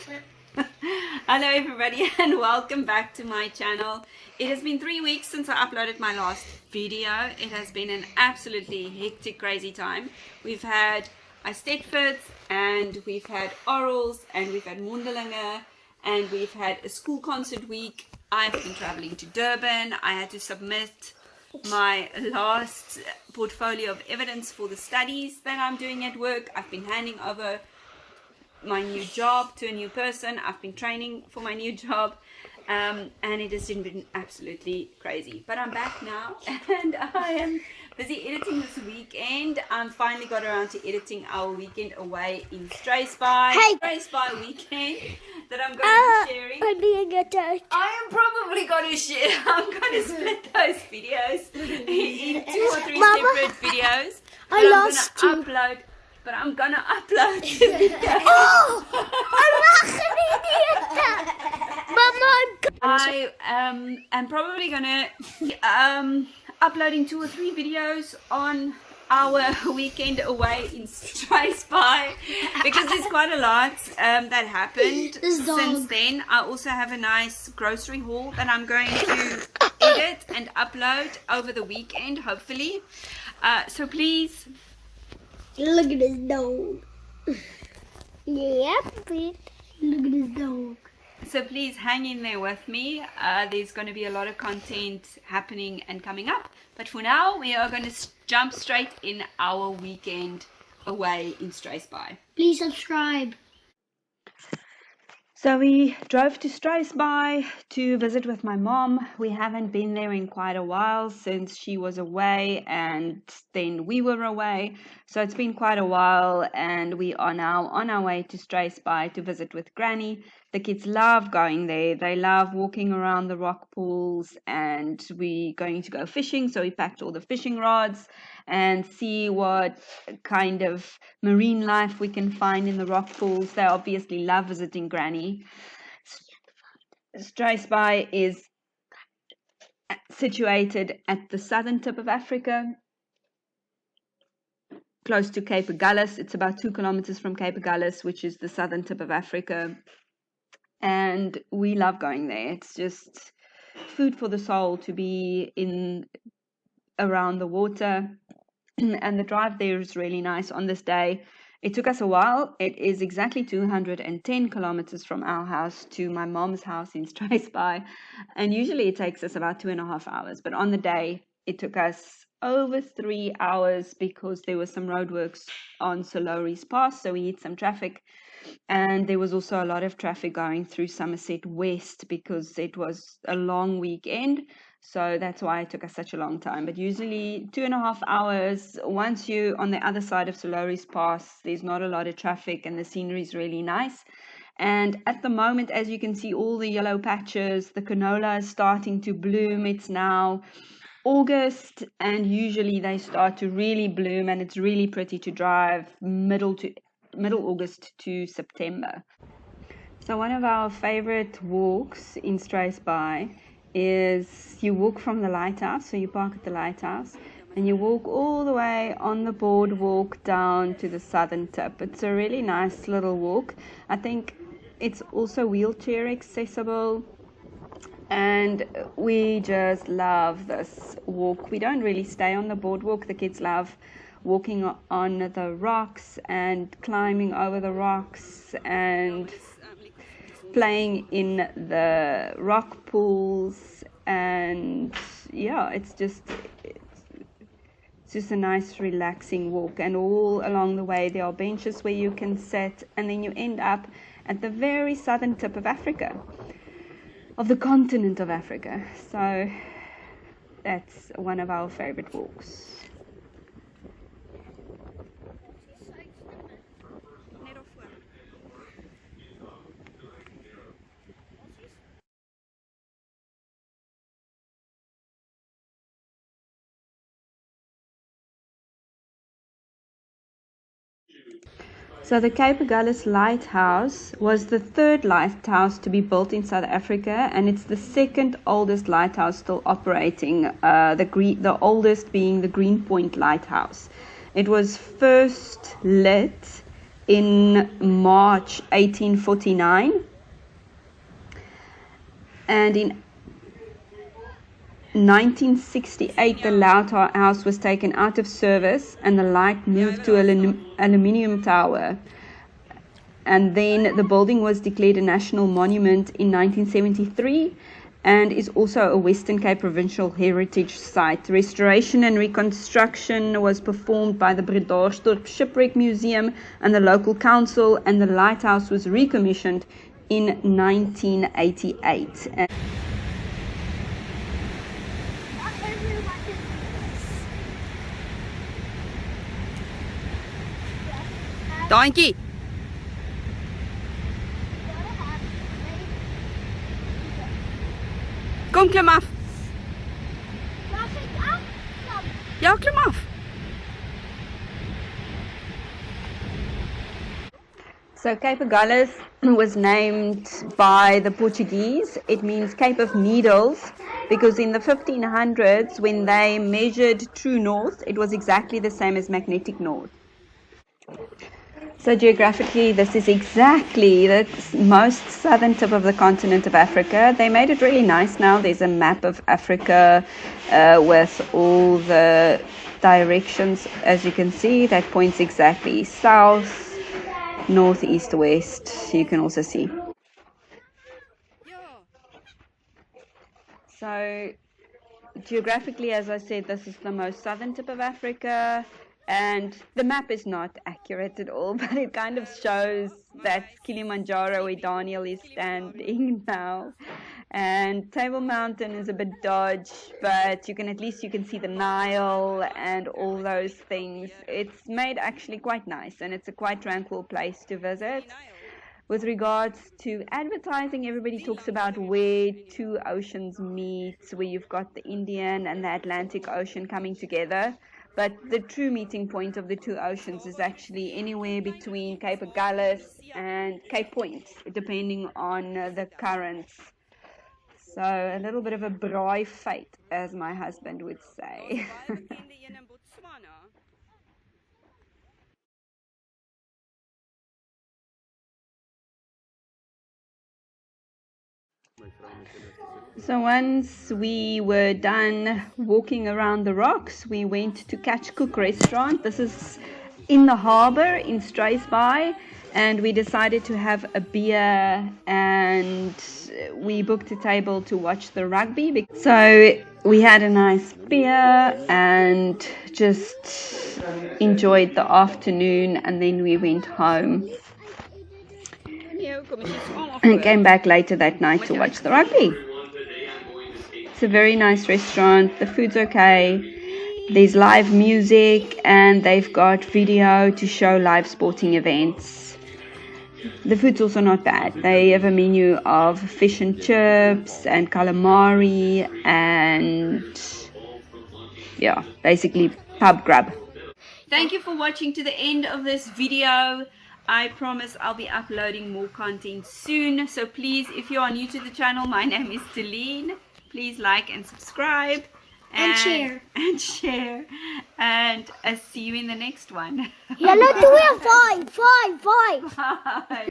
Hello everybody and welcome back to my channel. It has been 3 weeks since I uploaded my last video. It has been an absolutely hectic, crazy time. We've had Eisteddfods and we've had orals and we've had Mondelinge and we've had a school concert week. I've been traveling to Durban. I had to submit my last portfolio of evidence for the studies that I'm doing at work. I've been handing over my new job to a new person. I've been training for my new job, and it has been absolutely crazy. But I'm back now and I am busy editing this weekend. I'm finally got around to editing our weekend away in Struisbaai. Struisbaai Weekend that I'm going to be sharing. I am probably going to share. I'm going to split those videos in 2 or 3 separate videos. I'm gonna upload Oh, I'm not gonna I am probably gonna uploading 2 or 3 videos on our weekend away in Struisbaai because there's quite a lot that happened since then. I also have a nice grocery haul that I'm going to edit and upload over the weekend, hopefully. So please. Look at his dog. Yep, look at his dog. So please hang in there with me. There's going to be a lot of content happening and coming up. But for now, we are going to jump straight in our weekend away in Struisbaai. Please subscribe. So we drove to Struisbaai to visit with my mom. We haven't been there in quite a while since she was away and then we were away. So it's been quite a while and we are now on our way to Struisbaai to visit with Granny. The kids love going there. They love walking around the rock pools and we're going to go fishing. So we packed all the fishing rods and see what kind of marine life we can find in the rock pools. They obviously love visiting Granny. Struisbaai is situated at the southern tip of Africa, close to CapeAgulhas. It's about 2 kilometers from CapeAgulhas, which is the southern tip of Africa. And we love going there. It's just food for the soul to be in around the water. And the drive there is really nice on this day. It took us a while. It is exactly 210 kilometers from our house to my mom's house in Struisbaai. And usually it takes us about 2.5 hours. But on the day, it took us over 3 hours because there were some roadworks on Solori's Pass. So we hit some traffic. And there was also a lot of traffic going through Somerset West because it was a long weekend. So that's why it took us such a long time. But usually 2.5 hours. Once you're on the other side of Solori's Pass, there's not a lot of traffic and the scenery is really nice. And at the moment, as you can see, all the yellow patches, the canola is starting to bloom. It's now August and usually they start to really bloom and it's really pretty to drive middle August to September. So one of our favorite walks in Struisbaai is you walk from the lighthouse, so you park at the lighthouse and you walk all the way on the boardwalk down to the southern tip. It's a really nice little walk. I think it's also wheelchair accessible and we just love this walk. We don't really stay on the boardwalk. The kids love walking on the rocks and climbing over the rocks and playing in the rock pools, and yeah, it's just a nice relaxing walk. And all along the way there are benches where you can sit and then you end up at the very southern tip of Africa, of the continent of Africa. So that's one of our favorite walks. So the CapeAgulhas lighthouse was the 3rd lighthouse to be built in South Africa, and it's the 2nd oldest lighthouse still operating, the oldest being the Greenpoint Lighthouse. It was first lit in March 1849, and in 1968 the lighthouse was taken out of service and the light moved to an aluminium tower, and then the building was declared a national monument in 1973 and is also a Western Cape Provincial Heritage Site. Restoration and reconstruction was performed by the Bredasdorp Shipwreck Museum and the local council, and the lighthouse was recommissioned in 1988. Dankie. Kom, klim af. Ja, klim af. So CapeAgulhas was named by the Portuguese. It means Cape of Needles, because in the 1500s, when they measured true north, it was exactly the same as magnetic north. So geographically, this is exactly the most southern tip of the continent of Africa. They made it really nice now. There's a map of Africa with all the directions, as you can see, that points exactly south, north, east, west. You can also see. So geographically, as I said, this is the most southern tip of Africa. And the map is not accurate at all, but it kind of shows that Kilimanjaro, where Daniel is standing now. And Table Mountain is a bit dodgy, but you can see the Nile and all those things. It's made actually quite nice, and it's a quite tranquil place to visit. With regards to advertising, everybody talks about where two oceans meet, where you've got the Indian and the Atlantic Ocean coming together. But the true meeting point of the two oceans is actually anywhere between CapeAgulhas and Cape Point, depending on the currents. So a little bit of a braai fate, as my husband would say. So once we were done walking around the rocks, we went to Catch Cook restaurant. This is in the harbour in Struisbaai, and we decided to have a beer, and we booked a table to watch the rugby. So we had a nice beer and just enjoyed the afternoon, and then we went home and came back later that night to watch the rugby. It's a very nice restaurant. The food's okay. There's live music, and they've got video to show live sporting events. The food's also not bad. They have a menu of fish and chips and calamari and basically pub grub. Thank you for watching to the end of this video. I promise I'll be uploading more content soon. So please, if you are new to the channel, my name is Deline. Please like and subscribe. And share. And share. And I'll see you in the next one. Yeah, let's do it. Bye. Bye.